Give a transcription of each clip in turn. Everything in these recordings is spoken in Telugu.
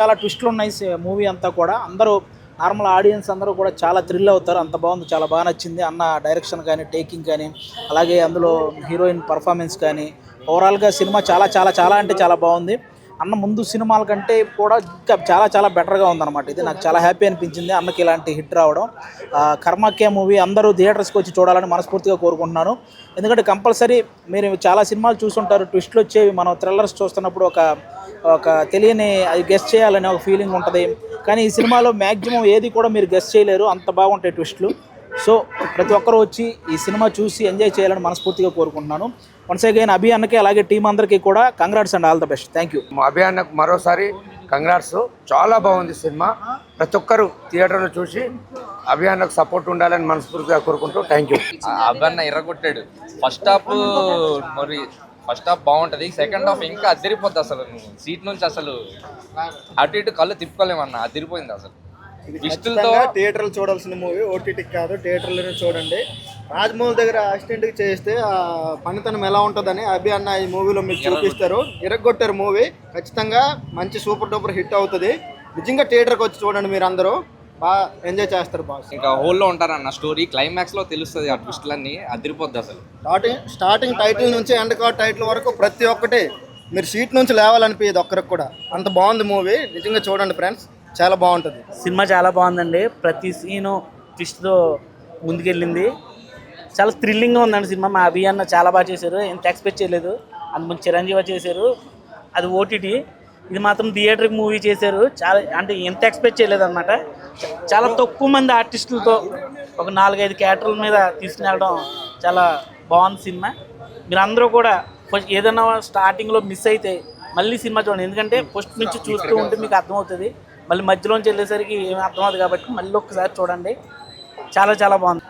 చాలా ట్విస్టులు ఉన్నాయి మూవీ అంతా కూడా. అందరూ నార్మల్ ఆడియన్స్ అందరూ కూడా చాలా థ్రిల్ అవుతారు. అంత బాగుంది, చాలా బాగా నచ్చింది అన్న డైరెక్షన్ కానీ, టేకింగ్ కానీ, అలాగే అందులో హీరోయిన్ పర్ఫార్మెన్స్ కానీ, ఓవరాల్గా సినిమా చాలా చాలా చాలా అంటే చాలా బాగుంది. అన్న ముందు సినిమాల కంటే కూడా ఇంకా చాలా చాలా బెటర్గా ఉందన్నమాట. ఇది నాకు చాలా హ్యాపీ అనిపించింది అన్నకి ఇలాంటి హిట్ రావడం. కర్మక్కే మూవీ అందరూ థియేటర్స్కి వచ్చి చూడాలని మనస్ఫూర్తిగా కోరుకుంటున్నాను. ఎందుకంటే కంపల్సరీ మీరు చాలా సినిమాలు చూస్తుంటారు, ట్విస్ట్లు వచ్చేవి. మనం థ్రిల్లర్స్ చూస్తున్నప్పుడు ఒక తెలియని అది గెస్ట్ చేయాలనే ఒక ఫీలింగ్ ఉంటుంది. కానీ ఈ సినిమాలో మ్యాక్సిమం ఏది కూడా మీరు గెస్ట్ చేయలేరు, అంత బాగుంటాయి ట్విస్ట్లు. సో ప్రతి ఒక్కరూ వచ్చి ఈ సినిమా చూసి ఎంజాయ్ చేయాలని మనస్ఫూర్తిగా కోరుకుంటున్నాను. వన్స్ అగైన్ అభి అన్నకి అలాగే టీం అందరికీ కూడా congrats and all the best. Thank you. Abhi అన్నకు మరోసారి కంగ్రాట్స్. చాలా బాగుంది సినిమా. ప్రతి ఒక్కరు థియేటర్లో చూసి అభి అన్నకు సపోర్ట్ ఉండాలని మనస్ఫూర్తిగా కోరుకుంటూ థ్యాంక్ యూ. అభి అన్న ఎర్రగొట్టాడు. ఫస్ట్ హాఫ్ బాగుంటది, సెకండ్ హాఫ్ ఇంకా అదిరిపోద్ది. అసలు సీట్ నుంచి అసలు అటు ఇటు కళ్ళు తిప్పుకోలేమన్నా, అదిరిపోయింది అసలు. థియేటర్లు చూడాల్సిన మూవీ, ఓటీటీ కాదు, థియేటర్లోనే చూడండి. రాజమౌళి దగ్గర అసిస్టెంట్కి చేస్తే ఆ పనితనం ఎలా ఉంటుందని అభి అన్న ఈ మూవీలో మీకు చూపిస్తారు. ఇరగొట్టారు మూవీ. ఖచ్చితంగా మంచి సూపర్ డూపర్ హిట్ అవుతుంది. నిజంగా థియేటర్కి వచ్చి చూడండి, మీరు అందరూ బాగా ఎంజాయ్ చేస్తారు. బాస్ ఇంకా హోల్లో ఉంటారన్న స్టోరీ క్లైమాక్స్ లో తెలుస్తుంది. ఆ ట్విస్ట్లన్నీ అదిరిపోద్ది అసలు. స్టార్టింగ్ టైటిల్ నుంచి ఎండ్ కార్డ్ టైటిల్ వరకు ప్రతి ఒక్కటి మీరు సీట్ నుంచి లేవాలనిపించదు ఒక్కరికి కూడా. అంత బాగుంది మూవీ. నిజంగా చూడండి ఫ్రెండ్స్, చాలా బాగుంటుంది సినిమా. చాలా బాగుందండి. ప్రతి సీను ట్విస్ట్తో ముందుకెళ్ళింది. చాలా థ్రిల్లింగ్గా ఉందండి సినిమా. మా అభి అన్న చాలా బాగా చేశారు, ఎంత ఎక్స్పెక్ట్ చేయలేదు. అందుకు చిరంజీవి చేశారు, అది ఓటీటీ. ఇది మాత్రం థియేటర్కి మూవీ చేశారు. చాలా అంటే ఎంత ఎక్స్పెక్ట్ చేయలేదు అనమాట. చాలా తక్కువ మంది ఆర్టిస్టులతో ఒక 4-5 క్యారెక్టర్ల మీద తీసుకుని చాలా బాగుంది సినిమా. మీరు అందరూ కూడా ఏదైనా స్టార్టింగ్లో మిస్ అయితే మళ్ళీ సినిమా చూడండి. ఎందుకంటే ఫస్ట్ నుంచి చూస్తూ ఉంటే మీకు అర్థమవుతుంది. మళ్ళీ మధ్యలోంచి వెళ్ళేసరికి ఏమి అర్థమవుతుంది కాబట్టి మళ్ళీ ఒక్కసారి చూడండి. చాలా చాలా బాగుంది.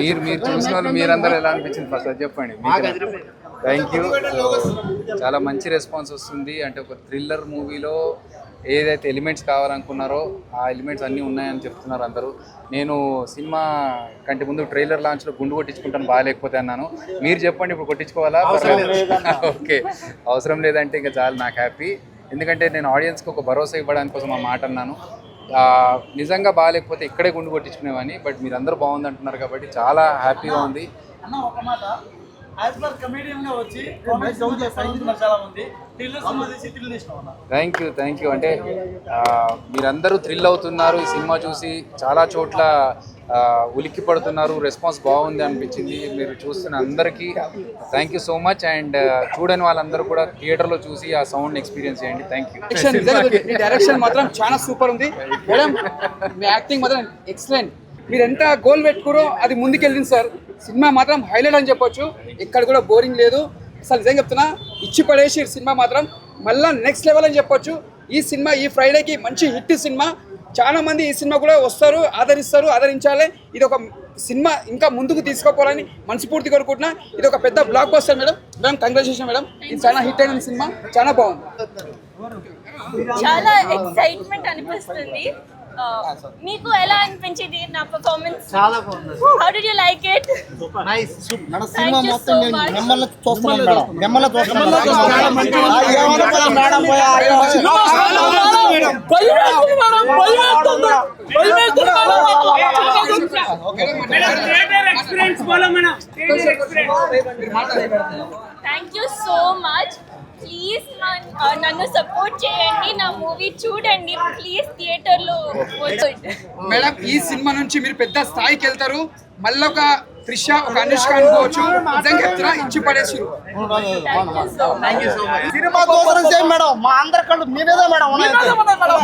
మీరు చూసిన వాళ్ళు మీరందరూ ఎలా అనిపించింది ఫస్ట్ అది చెప్పండి. Thank you. చాలా మంచి రెస్పాన్స్ వస్తుంది. అంటే ఒక థ్రిల్లర్ మూవీలో ఏదైతే ఎలిమెంట్స్ కావాలనుకున్నారో ఆ ఎలిమెంట్స్ అన్నీ ఉన్నాయని చెప్తున్నారు అందరూ. నేను సినిమా కంటే ముందు ట్రైలర్ లాంచ్లో గుండు కొట్టించుకుంటాను బాగాలేకపోతే అన్నాను. మీరు చెప్పండి, ఇప్పుడు కొట్టించుకోవాలా? ఓకే, అవసరం లేదంటే ఇంకా చాలా నాకు హ్యాపీ. ఎందుకంటే నేను ఆడియన్స్కి ఒక భరోసా ఇవ్వడానికి కోసం ఆ మాట అన్నాను. నిజంగా బాగాలేకపోతే ఇక్కడే గుండు కొట్టించుకునేవాని. బట్ మీరు అందరూ బాగుంది అంటున్నారు కాబట్టి చాలా హ్యాపీగా ఉంది. Thank you. అంటే మీరందరూ థ్రిల్ అవుతున్నారు ఈ సినిమా చూసి, చాలా చోట్ల ఉలిక్కి పడుతున్నారు. రెస్పాన్స్ బాగుంది అనిపించింది. మీరు చూస్తున్న అందరికీ thank you so much. And చూడని వాళ్ళందరూ కూడా థియేటర్లో చూసి ఆ సౌండ్ ఎక్స్పీరియన్స్ చేయండి. Thank you. డైరెక్షన్ మాత్రం చాలా సూపర్ ఉంది మేడం. మీ యాక్టింగ్ మాత్రం ఎక్సలెంట్. మీరు ఎంత గోల్ పెట్టుకోరో అది ముందుకెళ్ళింది సార్. సినిమా మాత్రం హైలైట్ అని చెప్పొచ్చు. ఎక్కడ కూడా బోరింగ్ లేదు. అసలు నిజంగా చెప్తున్నా, ఇచ్చి పడేసి సినిమా మాత్రం మళ్ళీ నెక్స్ట్ లెవెల్ అని చెప్పొచ్చు. ఈ సినిమా ఈ ఫ్రైడేకి మంచి హిట్ సినిమా. చాలా మంది ఈ సినిమా కూడా వస్తారు, ఆదరించాలి. ఇది ఒక సినిమా ఇంకా ముందుకు తీసుకోపోవాలని మనస్ఫూర్తి కోరుకుంటున్నా. ఇది ఒక పెద్ద block buster madam. Congratulation madam. ఇది చాలా హిట్ అయిన సినిమా, చాలా బాగుంది. చాలా ఎక్సైట్మెంట్ అనిపిస్తుంది. మీకు ఎలా అనిపించింది నా పర్ఫార్మెన్స్? చాలా బాగుంది. How did you like it? Nice. మన సినిమా మొత్తం నేను మిమ్మల్ని చూస్తున్నాను మేడం. మిమ్మల్ని చూస్తున్నాను. Thank you so much. Please నన్ను సపోర్ట్ చేయండి, నా మూవీ చూడండి ప్లీజ్. థియేటర్లో మేడం ఈ సినిమా నుంచి మీరు పెద్ద స్థాయికి వెళ్తారు. మళ్ళీ ఒక త్రిష, ఒక అనుష్క అనుకోవచ్చు. నిజంగా చెప్తున్నా, ఇచ్చి పడేసారు. సినిమా కోసం చేయండి మేడం. మా అందరి కళ్ళు మీరేదే మేడం.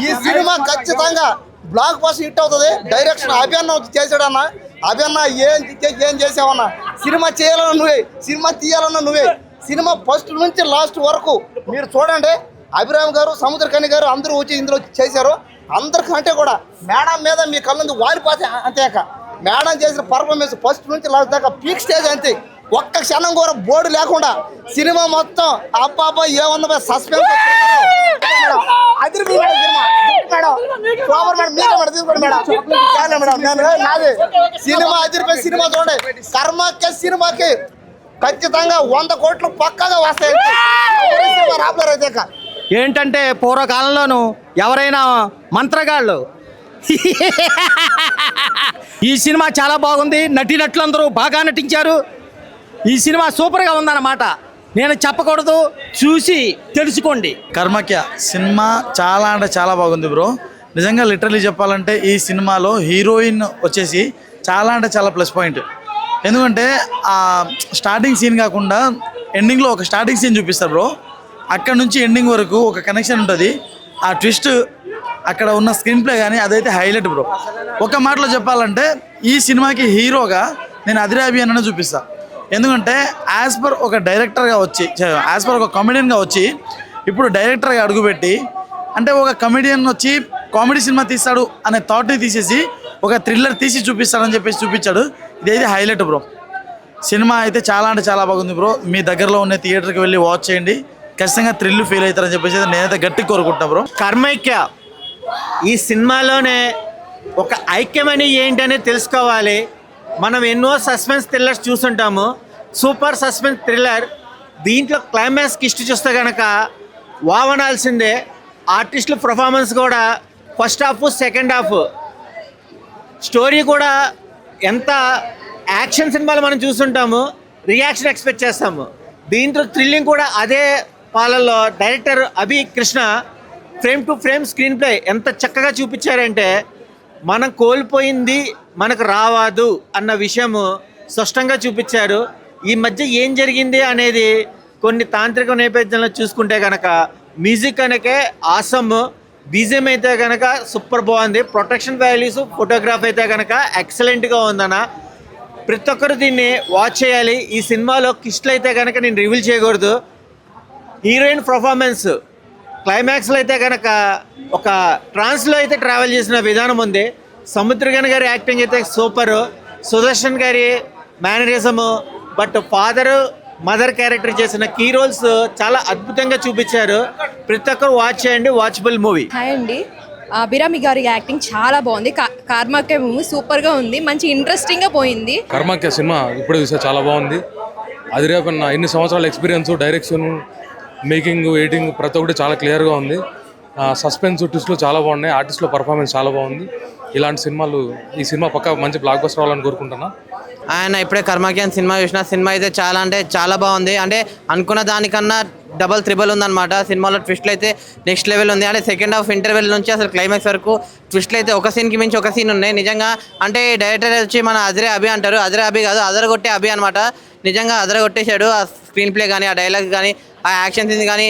ఈ సినిమా ఖచ్చితంగా బ్లాక్ బస్టర్ హిట్ అవుతుంది. డైరెక్షన్ అభి అన్న చేసాడన్న. అభి అన్న ఏం చేసావన్నా? సినిమా చేయాలన్నా నువ్వే, సినిమా తీయాలన్నా నువ్వే. సినిమా ఫస్ట్ నుంచి లాస్ట్ వరకు మీరు చూడండి. అభిరామ్ గారు, సముద్రకని గారు అందరూ వచ్చి ఇందులో చేశారు. అందరికంటే కూడా మేడం మీద మీ కళ్ళందు వారిపోతే అంతేక మేడం చేసిన పర్ఫార్మెన్స్ ఫస్ట్ నుంచి లాస్ట్ దాకా పీక్ స్టేజ్ అంతే. ఒక్క క్షణం కూడా బోర్డు లేకుండా సినిమా మొత్తం అబ్బాబా ఏమన్నా సస్పెన్స్. సినిమా అదిరిపోయి సినిమా చూడండి. కర్మకే సినిమాకి ఖచ్చితంగా 100 కోట్లు పక్కాగా వస్తాయి. రాబోయే ఏంటంటే పూర్వకాలంలోనూ ఎవరైనా మంత్రగాళ్ళు ఈ సినిమా చాలా బాగుంది. నటీనటులందరూ బాగా నటించారు. ఈ సినిమా సూపర్గా ఉందన్నమాట. నేను చెప్పకూడదు, చూసి తెలుసుకోండి. కర్మక్య సినిమా చాలా అంటే చాలా బాగుంది బ్రో. నిజంగా లిటరలీ చెప్పాలంటే ఈ సినిమాలో హీరోయిన్ వచ్చేసి చాలా అంటే చాలా ప్లస్ పాయింట్. ఎందుకంటే ఆ స్టార్టింగ్ సీన్ కాకుండా ఎండింగ్లో ఒక స్టార్టింగ్ సీన్ చూపిస్తారు బ్రో. అక్కడ నుంచి ఎండింగ్ వరకు ఒక కనెక్షన్ ఉంటుంది. ఆ ట్విస్ట్, అక్కడ ఉన్న స్క్రీన్ ప్లే కానీ అదైతే హైలైట్ బ్రో. ఒక మాటలో చెప్పాలంటే ఈ సినిమాకి హీరోగా నేను అదిరే అభి అన్ననే చూపిస్తాను. ఎందుకంటే యాజ్ పర్ ఒక డైరెక్టర్గా వచ్చి, యాజ్ పర్ ఒక కామెడియన్గా వచ్చి ఇప్పుడు డైరెక్టర్గా అడుగుపెట్టి, అంటే ఒక కమెడియన్ వచ్చి కామెడీ సినిమా తీస్తాడు అనే థాట్ని తీసేసి ఒక థ్రిల్లర్ తీసి చూపిస్తాడని చెప్పేసి చూపించాడు. ఇదైతే హైలైట్ బ్రో. సినిమా అయితే చాలా అంటే చాలా బాగుంది బ్రో. మీ దగ్గరలో ఉన్న థియేటర్కి వెళ్ళి వాచ్ చేయండి, ఖచ్చితంగా థ్రిల్ ఫీల్ అవుతారని చెప్పేసి నేనైతే గట్టిగా కోరుకుంటున్నా బ్రో. కర్మైక్య ఈ సినిమాలోనే ఒక ఐక్యమని ఏంటనేది తెలుసుకోవాలి. మనం ఎన్నో సస్పెన్స్ థ్రిల్లర్స్ చూస్తుంటాము, సూపర్ సస్పెన్స్ థ్రిల్లర్. దీంట్లో క్లైమాక్స్ కిస్ట్ చూస్తే కనుక వావనాల్సిందే. ఆర్టిస్టుల పర్ఫార్మెన్స్ కూడా first half second half, story కూడా ఎంత యాక్షన్ సినిమాలు మనం చూస్తుంటాము, రియాక్షన్ ఎక్స్పెక్ట్ చేస్తాము. దీంట్లో థ్రిల్లింగ్ కూడా అదే పాలల్లో director Abhi Krishna frame to frame screen play ఎంత చక్కగా చూపించారంటే మనం కోల్పోయింది మనకు రావదు అన్న విషయము స్పష్టంగా చూపించారు. ఈ మధ్య ఏం జరిగింది అనేది కొన్ని తాంత్రిక నేపథ్యంలో చూసుకుంటే కనుక మ్యూజిక్ కనుకే ఆసమ్, బీజిఎం అయితే కనుక సూపర్ బాగుంది, ప్రొటెక్షన్ వాల్యూస్, ఫోటోగ్రాఫ్ అయితే కనుక ఎక్సలెంట్గా ఉందన్న. ప్రతి ఒక్కరు దీన్ని వాచ్ చేయాలి. ఈ సినిమాలో కిస్ట్లు అయితే కనుక నేను రివీల్ చేయకూడదు. హీరోయిన్ పర్ఫార్మెన్స్ క్లైమాక్స్లో అయితే కనుక ఒక ట్రాన్స్లో అయితే ట్రావెల్ చేసిన విధానం ఉంది. సముద్రగన్ గారి యాక్టింగ్ అయితే సూపరు, సుదర్శన్ గారి మేనరిజము, బట్ ఫాదరు మదర్ క్యారెక్టర్ చేసిన కీ రోల్స్ చాలా అద్భుతంగా చూపించారు. ప్రతి ఒక్కరు వాచ్ చేయండి, వాచబుల్ మూవీ. హాయ్ అండి, అభిరామి గారి యాక్టింగ్ చాలా బాగుంది. కార్మాక్య మూవీ సూపర్గా ఉంది, మంచి ఇంట్రెస్టింగ్గా పోయింది. కర్మాక్య సినిమా ఇప్పుడు చూసే చాలా బాగుంది. అది రేపన్న ఎన్ని సంవత్సరాల ఎక్స్పీరియన్స్, డైరెక్షన్, మేకింగ్, ఎడిటింగ్ ప్రతి ఒక్కటి చాలా క్లియర్గా ఉంది. సస్పెన్స్ ట్విస్ట్లు చాలా బాగున్నాయి. ఆర్టిస్టుల పర్ఫార్మెన్స్ చాలా బాగుంది. ఇలాంటి సినిమాలు ఈ సినిమా పక్క మంచి బ్లాక్ బస్టర్ అవ్వాలని కోరుకుంటున్నా. ఆయన ఇప్పుడే కర్మాక్యాన్ సినిమా చూసిన. సినిమా అయితే చాలా అంటే చాలా బాగుంది. అంటే అనుకున్న దానికన్నా డబల్ త్రిబుల్ ఉందన్నమాట. సినిమాలో ట్విస్ట్లు అయితే నెక్స్ట్ లెవెల్ ఉంది. అంటే సెకండ్ హాఫ్ ఇంటర్వెల్ నుంచి అసలు క్లైమాక్స్ వరకు ట్విస్ట్లు అయితే ఒక సీన్కి మించి ఒక సీన్ ఉన్నాయి. నిజంగా అంటే డైరెక్టర్ వచ్చి మన అదిరే అభి అంటారు, అదిరే అభి కాదు అదరగొట్టే అభి అనమాట. నిజంగా అదరగొట్టేశాడు. ఆ స్క్రీన్ ప్లే కానీ, ఆ డైలాగ్ కానీ, ఆ యాక్షన్ సీన్ కానీ,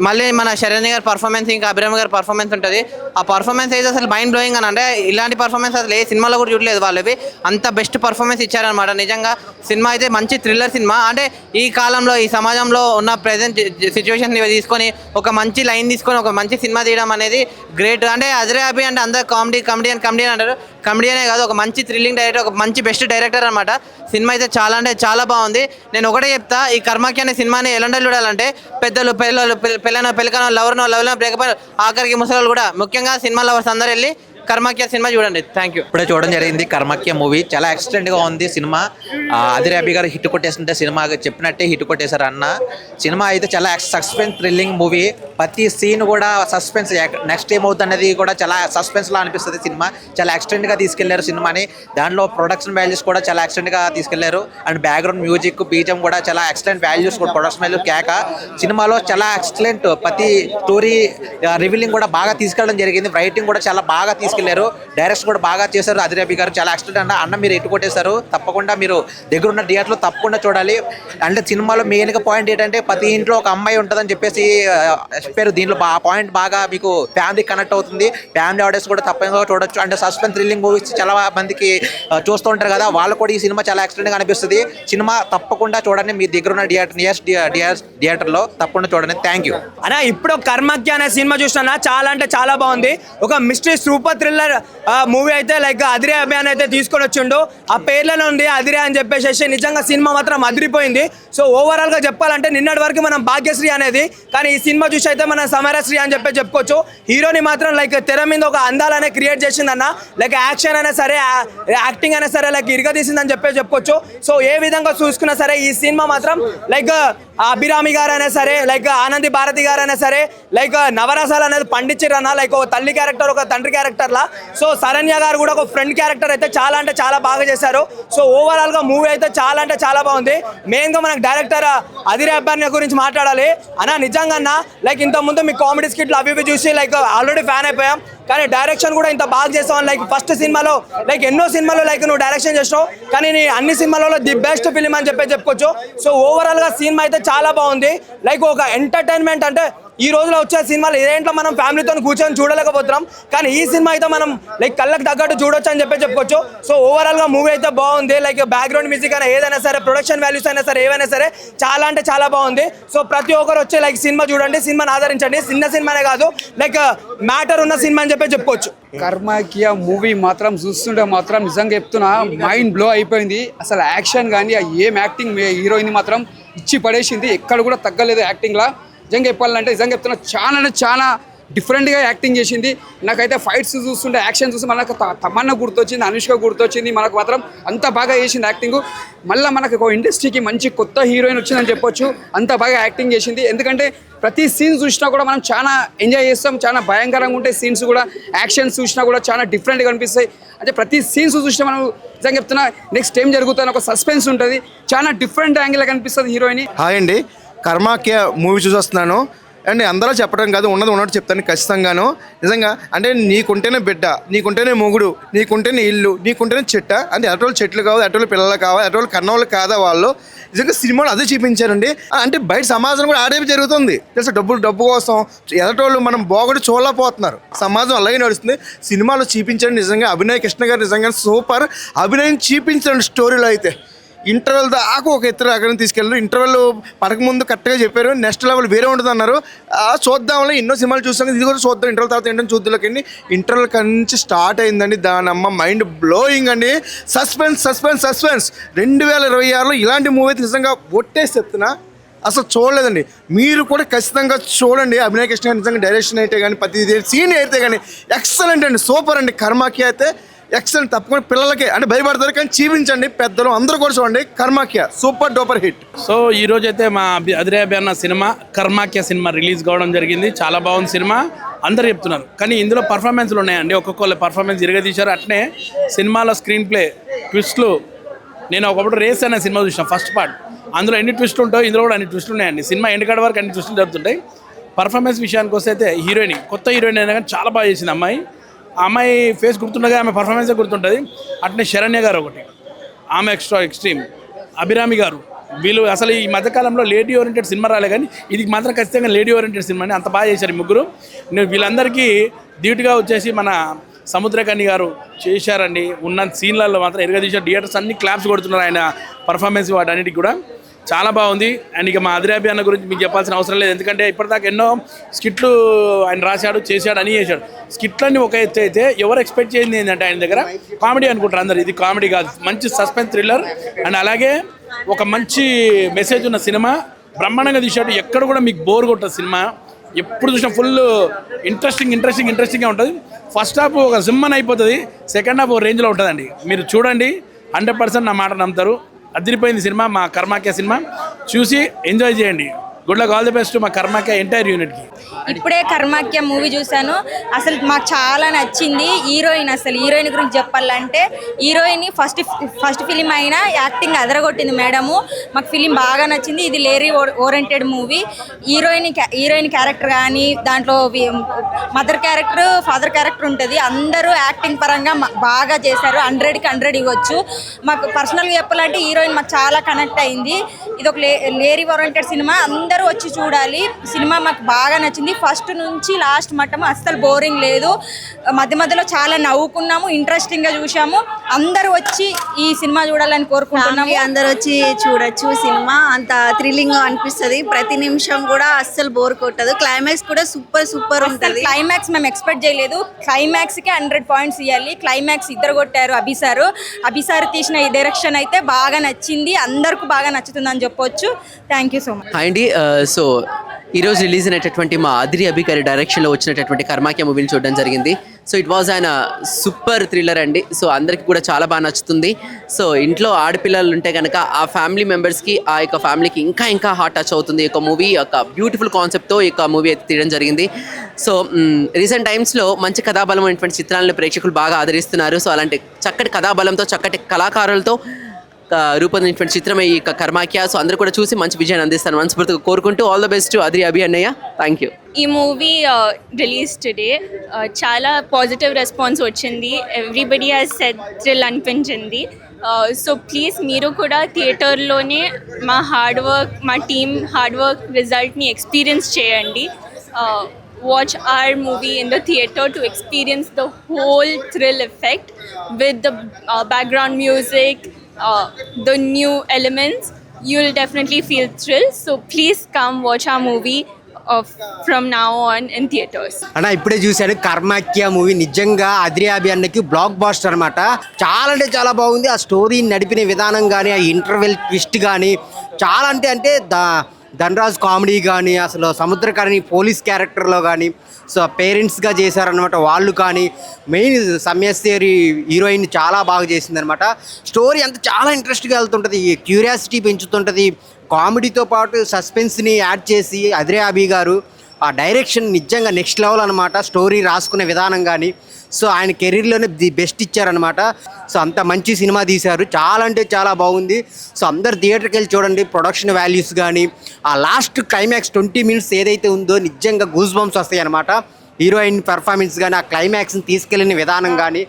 మళ్ళీ మన శరణ్య గారి పర్ఫార్మెన్స్, ఇంకా అభిరామ్ గారి పర్ఫార్మెన్స్ ఉంటుంది. ఆ పర్ఫార్మెన్స్ అయితే అసలు మైండ్ బ్లోయింగ్ అని. అంటే ఇలాంటి పర్ఫార్మెన్స్ అసలు ఏ సినిమాలో కూడా చూడలేదు వాళ్ళవి. అంత బెస్ట్ పర్ఫార్మెన్స్ ఇచ్చారనమాట. నిజంగా సినిమా అయితే మంచి థ్రిల్లర్ సినిమా. అంటే ఈ కాలంలో, ఈ సమాజంలో ఉన్న ప్రెజెంట్ సిచ్యువేషన్ తీసుకొని ఒక మంచి లైన్ తీసుకొని ఒక మంచి సినిమా తీయడం అనేది గ్రేట్. అంటే అదిరే అభి అంటే అందరు కమెడియన్ అంటారు. కమెడియనే కాదు, ఒక మంచి థ్రిల్లింగ్ డైరెక్టర్, ఒక మంచి బెస్ట్ డైరెక్టర్ అనమాట. సినిమా అయితే చాలా అంటే చాలా బాగుంది. నేను ఒకటే చెప్తా, ఈ కర్మాక్య అనే సినిమాని ఎలాంటి చూడాలంటే పెద్దలు, పెళ్ళికనో, లవర్నో బ్రేకప్, ఆఖరికి ముసలు కూడా, ముఖ్యంగా సినిమా లవర్స్ అందరూ వెళ్ళి కర్మాక్య సినిమా చూడండి. Thank you. ఇప్పుడే చూడడం జరిగింది కర్మాక్య మూవీ. చాలా ఎక్సలెంట్గా ఉంది సినిమా. అదిరే అభి గారు హిట్ కొట్టేస్తుంటే సినిమా చెప్పినట్టే హిట్ కొట్టేశారు అన్న. సినిమా అయితే చాలా సస్పెన్స్ థ్రిల్లింగ్ మూవీ. ప్రతి సీన్ కూడా సస్పెన్స్, నెక్స్ట్ ఏమవుతుంది అనేది కూడా చాలా సస్పెన్స్లో అనిపిస్తుంది. సినిమా చాలా ఎక్స్టెంట్గా తీసుకెళ్లారు సినిమాని. దాంట్లో ప్రొడక్షన్ వాల్యూస్ కూడా చాలా ఎక్స్టెంట్గా తీసుకెళ్లారు. అండ్ బ్యాక్గ్రౌండ్ మ్యూజిక్, బీజం కూడా చాలా ఎక్సలెంట్ వాల్యూస్ కూడా, ప్రొడక్షన్ వాల్యూస్ కేక. సినిమాలో చాలా ఎక్సలెంట్, ప్రతి స్టోరీ రివీలింగ్ కూడా బాగా తీసుకెళ్ళడం జరిగింది. రైటింగ్ కూడా చాలా బాగా తీసుకెళ్లారు. డైరెక్షన్ కూడా బాగా చేశారు అదిరే అభి గారు. చాలా ఎక్సలెంట్ అన్న మీరు ఎట్టు కొట్టేశారు. తప్పకుండా మీరు దగ్గర ఉన్న థియేటర్లో తప్పకుండా చూడాలి. అంటే సినిమాలో మెయిన్గా పాయింట్ ఏంటంటే ప్రతి ఇంట్లో ఒక అమ్మాయి ఉంటుందని చెప్పేసి చెప్పారు. దీంట్లో ఆ పాయింట్ బాగా మీకు ఫ్యామిలీ కనెక్ట్ అవుతుంది. ఫ్యామిలీ ఆడియన్స్ కూడా తప్పకుండా చూడొచ్చు. అంటే సస్పెన్స్ థ్రిల్లింగ్ మూవీస్ చాలా మందికి చూస్తూ ఉంటారు కదా, వాళ్ళు కూడా ఈ సినిమా చాలా ఎక్సలెంట్గా అనిపిస్తుంది. సినిమా తప్పకుండా చూడండి. మీ దగ్గర ఉన్న థియేటర్లో తప్పకుండా చూడండి. థ్యాంక్ యూ అన్న. ఇప్పుడు కర్మాక్య అనే సినిమా చూసినా చాలా అంటే చాలా బాగుంది. ఒక మిస్టరీ సూపర్ థ్రిల్లర్ మూవీ అయితే లైక్ అదిరే అభి అని అయితే తీసుకొని వచ్చిండు. ఆ పేర్లలో ఉంది అదిరే అని చెప్పేసి. నిజంగా సినిమా మాత్రం అదిరిపోయింది. సో ఓవరాల్గా చెప్పాలంటే నిన్నటి వరకు మనం భాగ్యశ్రీ అనేది, కానీ ఈ సినిమా చూసి అయితే అయితే మన సమరశ్రీ అని చెప్పుకోవచ్చు. హీరోని మాత్రం లైక్ తెర మీద ఒక అందాలనే క్రియేట్ చేసిందన్న. లైక్ యాక్షన్ అయినా సరే, యాక్టింగ్ అయినా సరే లైక్ ఇరగదీసిందని చెప్పుకోవచ్చు. సో ఏ విధంగా చూసుకున్నా సరే ఈ సినిమా మాత్రం లైక్ అభిరామి గారు అయినా సరే, లైక్ ఆనంది భారతి గారు అయినా సరే, లైక్ నవరసాలు అనేది పండించారన్న. లైక్ ఒక తల్లి క్యారెక్టర్, ఒక తండ్రి క్యారెక్టర్లా. సో శరణ్య గారు కూడా ఒక ఫ్రెండ్ క్యారెక్టర్ అయితే చాలా అంటే చాలా బాగా చేశారు. సో ఓవరాల్ గా మూవీ అయితే చాలా అంటే చాలా బాగుంది. మెయిన్ గా మనకు డైరెక్టర్ అదిరే అబ్బాయి గురించి మాట్లాడాలి అన్న. నిజంగా అన్న లైక్ ఇంత ముందు మీ కామెడీ స్కిట్లు అవి ఇవి చూసి లైక్ ఆల్రెడీ ఫ్యాన్ అయిపోయాం, కానీ డైరెక్షన్ కూడా ఇంత బాగా చేస్తావు. లైక్ ఫస్ట్ సినిమాలో లైక్ ఎన్నో సినిమాలో లైక్ నువ్వు డైరెక్షన్ చేసావు, కానీ నీ అన్ని సినిమాలలో ది బెస్ట్ ఫిలిం అని చెప్పుకోవచ్చు. సో ఓవరాల్ గా సినిమా అయితే చాలా బాగుంది. లైక్ ఒక ఎంటర్టైన్మెంట్ అంటే ఈ రోజులో వచ్చే సినిమాలు ఇదేంట్లో మనం ఫ్యామిలీతో కూర్చొని చూడలేకపోతున్నాం, కానీ ఈ సినిమా అయితే మనం లైక్ కళ్ళకి తగ్గట్టు చూడొచ్చు అని చెప్పుకోవచ్చు. సో ఓవరాల్ గా మూవీ అయితే బాగుంది. లైక్ బ్యాక్గ్రౌండ్ మ్యూజిక్ అయినా ఏదైనా సరే, ప్రొడక్షన్ వాల్యూస్ అయినా సరే, ఏవైనా సరే చాలా అంటే చాలా బాగుంది. సో ప్రతి ఒక్కరు వచ్చే లైక్ సినిమా చూడండి, సినిమాని ఆదరించండి. చిన్న సినిమానే కాదు, లైక్ మ్యాటర్ ఉన్న సినిమా అని చెప్పుకోవచ్చు. కర్మాకియా మూవీ మాత్రం చూస్తుంటే మాత్రం నిజంగా చెప్తున్నా మైండ్ బ్లో అయిపోయింది. అసలు యాక్షన్ కానీ ఏం యాక్టింగ్ హీరోయిన్ మాత్రం ఇచ్చి పడేసింది, ఎక్కడ కూడా తగ్గలేదు యాక్టింగ్లా. నిజంగా చెప్పాలంటే నిజంగా చెప్తున్నా చాలా అంటే చాలా డిఫరెంట్గా యాక్టింగ్ చేసింది. నాకైతే ఫైట్స్ చూస్తుంటే, యాక్షన్ చూస్తే మనకు తమన్నా గుర్తొచ్చింది, అనుష్క గుర్తొచ్చింది. మనకు మాత్రం అంత బాగా చేసింది యాక్టింగ్. మళ్ళీ మనకు ఒక ఇండస్ట్రీకి మంచి కొత్త హీరోయిన్ వచ్చిందని చెప్పొచ్చు, అంత బాగా యాక్టింగ్ చేసింది. ఎందుకంటే ప్రతి సీన్ చూసినా కూడా మనం చాలా ఎంజాయ్ చేస్తాం, చాలా భయంకరంగా ఉంటాయి సీన్స్ కూడా. యాక్షన్స్ చూసినా కూడా చాలా డిఫరెంట్గా కనిపిస్తాయి. అంటే ప్రతి సీన్స్ చూసినా మనం నిజంగా చెప్తున్నా నెక్స్ట్ ఏం జరుగుతుందని ఒక సస్పెన్స్ ఉంటుంది. చాలా డిఫరెంట్ యాంగిల్ కనిపిస్తుంది హీరోయిన్. హాయ్ అండి, కర్మాకియా మూవీ చూసి వస్తున్నాను అండ్ అందరూ చెప్పడం కాదు, ఉన్నది ఉన్నట్టు చెప్తాను ఖచ్చితంగాను. నిజంగా అంటే నీకుంటేనే బిడ్డ, నీకుంటేనే మొగుడు, నీకుంటేనే ఇల్లు, నీకుంటేనే చెట్ట అంటే ఎటోళ్ళు చెట్లు కావాలి, ఎటోళ్ళు పిల్లలు కావాలి, ఎటోళ్ళు కన్నోళ్ళు కాదా వాళ్ళు. నిజంగా సినిమాలో అదే చూపించారండి. అంటే బయట సమాజం కూడా ఆడే జరుగుతుంది తెలుసా, డబ్బు కోసం ఎదటోళ్ళు మనం బాగుండి చూడలేకపోతున్నారు. సమాజం అలాగే నడుస్తుంది. సినిమాలో చూపించండి. నిజంగా అభినయ్ కృష్ణ గారు నిజంగా సూపర్ అభినయం చూపించండి. స్టోరీలో అయితే ఇంటర్వెల్ దాకా ఒక ఇద్దరు అక్కడ తీసుకెళ్ళారు. ఇంటర్వెల్ పడకముందు కరెక్ట్గా చెప్పారు, నెక్స్ట్ లెవెల్ వేరే ఉంటుంది అన్నారు. చూద్దాంలో ఎన్నో సినిమాలు చూస్తాను, ఇది కూడా చూద్దాం. ఇంటర్వెల్ తర్వాత ఏంటంటే చూద్దాంలోకి ఇంటర్వెల్ నుంచి స్టార్ట్ అయిందండి. దానమ్మ మైండ్ బ్లోయింగ్ అండి. సస్పెన్స్ 2026లో ఇలాంటి మూవీ అయితే నిజంగా ఒట్టేసి చెప్తున్నా అసలు చూడలేదండి. మీరు కూడా ఖచ్చితంగా చూడండి. అభినయ్ కృష్ణ నిజంగా డైరెక్షన్ అయితే కానీ, ప్రతి సీన్ అయితే కానీ ఎక్సలెంట్ అండి, సూపర్ అండి. కర్మాకియా అయితే ఎక్సలెంట్. తప్పకుండా పిల్లలకి అంటే భయపడతారు కానీ చూపించండి, పెద్దలు అందరూ కూడా చూడండి. కర్మాకియా సూపర్ డూపర్ హిట్. సో ఈ రోజు అయితే మా అదిరే అన్న సినిమా కర్మాకియా సినిమా రిలీజ్ కావడం జరిగింది. చాలా బాగుంది సినిమా, అందరు చెప్తున్నారు. కానీ ఇందులో పర్ఫార్మెన్స్లు ఉన్నాయండి, ఒక్కొక్కళ్ళ పర్ఫార్మెన్స్ ఇరగదీశారు. అట్నే సినిమాలో స్క్రీన్ ప్లే, ట్విస్ట్లు. నేను ఒకప్పుడు రేస్ అనే సినిమా చూసాను ఫస్ట్ పార్ట్, అందులో ఎన్ని ట్విస్ట్లు ఉంటాయో ఇందులో కూడా అన్ని ట్విస్ట్లు ఉన్నాయండి. సినిమా ఎండ్ వరకు అన్ని ట్విస్టులు జరుగుతుంటాయి. పర్ఫార్మెన్స్ విషయానికి వస్తే అయితే హీరోయిన్, కొత్త హీరోయిన్ అయినా కానీ చాలా బాగా చేసింది అమ్మాయి. ఆ అమ్మాయి ఫేస్ గుర్తుండగా ఆమె పర్ఫార్మెన్సే గుర్తుంటుంది. అట్నే శరణ్య గారు ఒకటి, ఆమె ఎక్స్ట్రీమ్. అభిరామి గారు, వీళ్ళు అసలు ఈ మధ్యకాలంలో లేడీ ఓరియంటెడ్ సినిమా రాలే, కానీ ఇది మాత్రం ఖచ్చితంగా లేడీ ఓరియంటెడ్ సినిమా అని అంత బాగా చేశారు ఈ ముగ్గురు. వీళ్ళందరికీ ధీటుగా వచ్చేసి మన సముద్రకని గారు చేశారండి. ఉన్న సీన్లలో మాత్రం ఎరగదీశారు. థియేటర్స్ అన్ని క్లాప్స్ కొడుతున్నారు ఆయన పర్ఫార్మెన్స్ వాటన్నిటికి కూడా చాలా బాగుంది. అండ్ ఇక మా అదిరే అన్న గురించి మీకు చెప్పాల్సిన అవసరం లేదు, ఎందుకంటే ఇప్పటిదాకా ఎన్నో స్కిట్లు ఆయన రాశాడు, చేశాడు, అని చేశాడు. స్కిట్లన్నీ ఒక ఎత్తు అయితే ఎవరు ఎక్స్పెక్ట్ చేయింది ఏంటంటే ఆయన దగ్గర కామెడీ అనుకుంటారు అందరు. ఇది కామెడీ కాదు, మంచి సస్పెన్స్ థ్రిల్లర్ అండ్ అలాగే ఒక మంచి మెసేజ్ ఉన్న సినిమా. బ్రహ్మాండంగా తీశాడు, ఎక్కడ కూడా మీకు బోర్ కొట్టదు సినిమా. ఎప్పుడు చూసినా ఫుల్ ఇంట్రెస్టింగ్గా ఉంటుంది. ఫస్ట్ హాఫ్ ఒక జిమ్మన్ అయిపోతుంది, సెకండ్ హాఫ్ ఒక రేంజ్లో ఉంటుందండి. మీరు చూడండి, 100% నా మాట నమ్ముతారు. అదిరిపోయింది సినిమా, మా కర్మాకియా సినిమా చూసి ఎంజాయ్ చేయండి. Good luck, all the best మా కర్మాకియా ఎంటైర్ యూనిట్కి. ఇప్పుడే కర్మాకియా మూవీ చూశాను, అసలు మాకు చాలా నచ్చింది. అసలు హీరోయిన్ గురించి చెప్పాలంటే హీరోయిన్ ఫస్ట్ ఫిలిం అయినా యాక్టింగ్ అదరగొట్టింది మేడము. మాకు ఫిలిం బాగా నచ్చింది. ఇది lady oriented movie. Heroine character కానీ, దాంట్లో మదర్ క్యారెక్టర్, ఫాదర్ క్యారెక్టర్ ఉంటుంది. అందరూ యాక్టింగ్ పరంగా బాగా చేశారు. 100కి 100 ఇవ్వచ్చు. మాకు పర్సనల్గా చెప్పాలంటే హీరోయిన్ మాకు చాలా కనెక్ట్ అయింది. ఇది ఒక లేడీ ఓరియంటెడ్ సినిమా, అందరూ వచ్చి చూడాలి. సినిమా మాకు బాగా నచ్చింది. ఫస్ట్ నుంచి లాస్ట్ మట్టము అస్సలు బోరింగ్ లేదు. మధ్యలో చాలా నవ్వుకున్నాము, ఇంట్రెస్టింగ్గా చూసాము. అందరూ వచ్చి ఈ సినిమా చూడాలని కోరుకుంటున్నాము. అందరూ వచ్చి చూడొచ్చు. సినిమా అంత థ్రిల్లింగ్ అనిపిస్తుంది. ప్రతి నిమిషం కూడా అస్సలు బోర్ కొట్టదు. క్లైమాక్స్ కూడా సూపర్ ఉంటుంది. క్లైమాక్స్ మేము ఎక్స్పెక్ట్ చేయలేదు. క్లైమాక్స్కి 100 పాయింట్స్ ఇవ్వాలి. క్లైమాక్స్ ఇద్దరు కొట్టారు. అభిసారు తీసిన ఈ డైరెక్షన్ అయితే బాగా నచ్చింది, అందరికీ బాగా నచ్చుతుందని చెప్పొచ్చు. Thank you so much. అండి, సో ఈరోజు రిలీజ్ అయినటువంటి మా అదిరి అభి గారి డైరెక్షన్లో వచ్చినటువంటి కర్మాక్య మూవీని చూడడం జరిగింది. సో ఇట్ వాజ్ ఆయన సూపర్ థ్రిల్లర్ అండి. సో అందరికీ కూడా చాలా బాగా నచ్చుతుంది. సో ఇంట్లో ఆడపిల్లలు ఉంటే కనుక ఆ ఫ్యామిలీ మెంబర్స్కి, ఆ యొక్క ఫ్యామిలీకి ఇంకా హార్ట్ టచ్ అవుతుంది. ఈ యొక్క మూవీ ఒక బ్యూటిఫుల్ కాన్సెప్ట్తో ఈ యొక్క మూవీ అయితే తీయడం జరిగింది. సో రీసెంట్ టైమ్స్లో మంచి కథాబలం అనేటువంటి చిత్రాలను ప్రేక్షకులు బాగా ఆదరిస్తున్నారు. సో అలాంటి చక్కటి కథాబలంతో, చక్కటి కళాకారులతో రూపొందించినటువంటి చిత్రమే ఈ కర్మాక్య. సో అందరూ కూడా చూసి మంచి విజయాన్ని అందిస్తాను మనస్ఫూర్తిగా కోరుకుంటూ ఆల్ ద బెస్ట్ అదిరి అభి అన్నయ్య. Thank you. ఈ మూవీ రిలీజ్ టుడే చాలా పాజిటివ్ రెస్పాన్స్ వచ్చింది. ఎవ్రీబడి హ్యాస్ సెడ్ థ్రిల్ అనిపించింది. సో ప్లీజ్ మీరు కూడా థియేటర్లోనే మా టీమ్ హార్డ్ వర్క్ రిజల్ట్ని ఎక్స్పీరియన్స్ చేయండి. Watch our movie in the theater to experience the whole thrill effect with the background music, the new elements. You'll definitely feel thrilled. So please come watch our movie from now on in theaters. అన్న ఇప్పుడే చూశాను కర్మాక్య మూవీ. నిజంగా అదిరి అభి అన్నకి బ్లాక్ బాస్టర్ అనమాట. చాలా అంటే చాలా బాగుంది. ఆ స్టోరీ నడిపిన విధానం కానీ, ఆ ఇంటర్వెల్ ట్విస్ట్ కానీ చాలా అంటే ధనరాజ్ కామెడీ కానీ, అసలు సముద్రకర్ణి పోలీస్ క్యారెక్టర్లో కానీ, సో పేరెంట్స్గా చేశారనమాట వాళ్ళు కానీ, మెయిన్ సమ్యశ్రీ హీరోయిన్ చాలా బాగా చేసిందనమాట. స్టోరీ అంతా చాలా ఇంట్రెస్ట్గా వెళ్తుంటుంది, క్యూరియాసిటీ పెంచుతుంటుంది. కామెడీతో పాటు సస్పెన్స్ని యాడ్ చేసి అదిరి అభి గారు ఆ డైరెక్షన్ నిజంగా నెక్స్ట్ లెవెల్ అనమాట. స్టోరీ రాసుకునే విధానం కానీ, సో ఆయన కెరీర్లోనే ది బెస్ట్ ఇచ్చారనమాట. సో అంత మంచి సినిమా తీశారు. చాలా అంటే చాలా బాగుంది. సో అందరు థియేటర్కి వెళ్ళి చూడండి. ప్రొడక్షన్ వాల్యూస్ కానీ, ఆ లాస్ట్ క్లైమాక్స్ 20 minutes ఏదైతే ఉందో నిజంగా గూస్ బంప్స్ వస్తాయి అనమాట. హీరోయిన్ పెర్ఫార్మెన్స్ కానీ, ఆ క్లైమాక్స్ని తీసుకెళ్ళిన విధానం కానీ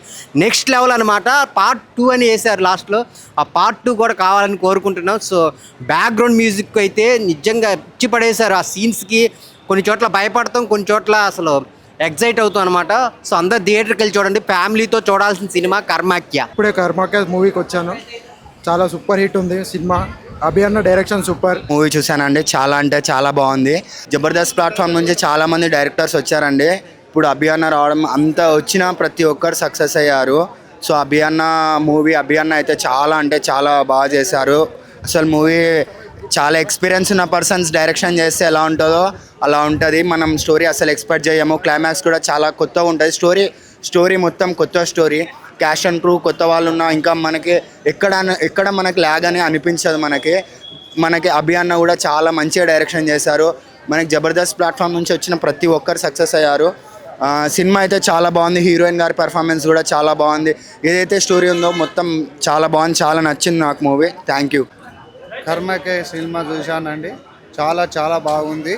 నెక్స్ట్ లెవెల్ అనమాట. పార్ట్ 2 అని వేశారు లాస్ట్లో. ఆ పార్ట్ 2 కూడా కావాలని కోరుకుంటున్నాం. సో బ్యాక్గ్రౌండ్ మ్యూజిక్ అయితే నిజంగా ఇచ్చి పడేశారు. ఆ సీన్స్కి కొన్ని చోట్ల భయపడతాం, కొన్ని చోట్ల అసలు ఎగ్జైట్ అవుతాం అనమాట. సో అందరు థియేటర్కి వెళ్ళి చూడండి. ఫ్యామిలీతో చూడాల్సిన సినిమా కర్మాక్య. ఇప్పుడే కర్మాక్య మూవీకి వచ్చాను. చాలా సూపర్ హిట్ ఉంది సినిమా. అభి అన్న డైరెక్షన్ సూపర్. మూవీ చూసానండి. చాలా అంటే చాలా బాగుంది. జబర్దస్త్ ప్లాట్ఫామ్ నుంచి చాలా మంది డైరెక్టర్స్ వచ్చారండి. ఇప్పుడు అభి అన్న రావడం, అంత వచ్చిన ప్రతి ఒక్కరు సక్సెస్ అయ్యారు. సో అభి అన్న మూవీ, అభి అన్న అయితే చాలా అంటే చాలా బాగా చేశారు. అసలు మూవీ చాలా ఎక్స్పీరియన్స్ ఉన్న పర్సన్స్ డైరెక్షన్ చేస్తే ఎలా ఉంటుందో అలా ఉంటుంది. మనం స్టోరీ అసలు ఎక్స్పెక్ట్ చేయము. క్లైమాక్స్ కూడా చాలా కొత్తగా ఉంటుంది. స్టోరీ మొత్తం కొత్త స్టోరీ. క్యాష్ అండ్ క్రూ కొత్త వాళ్ళు ఉన్నా ఇంకా మనకి ఎక్కడ మనకి ల్యాగ్ అని అనిపించదు. మనకి అభి అన్న కూడా చాలా మంచిగా డైరెక్షన్ చేశారు. మనకి జబర్దస్త్ ప్లాట్ఫామ్ నుంచి వచ్చిన ప్రతి ఒక్కరు సక్సెస్ అయ్యారు. సినిమా అయితే చాలా బాగుంది. హీరోయిన్ గారి పెర్ఫార్మెన్స్ కూడా చాలా బాగుంది. ఏదైతే స్టోరీ ఉందో మొత్తం చాలా బాగుంది. చాలా నచ్చింది నాకు మూవీ. Thank you. కర్మాక్య సినిమా చూశానండి. చాలా బాగుంది.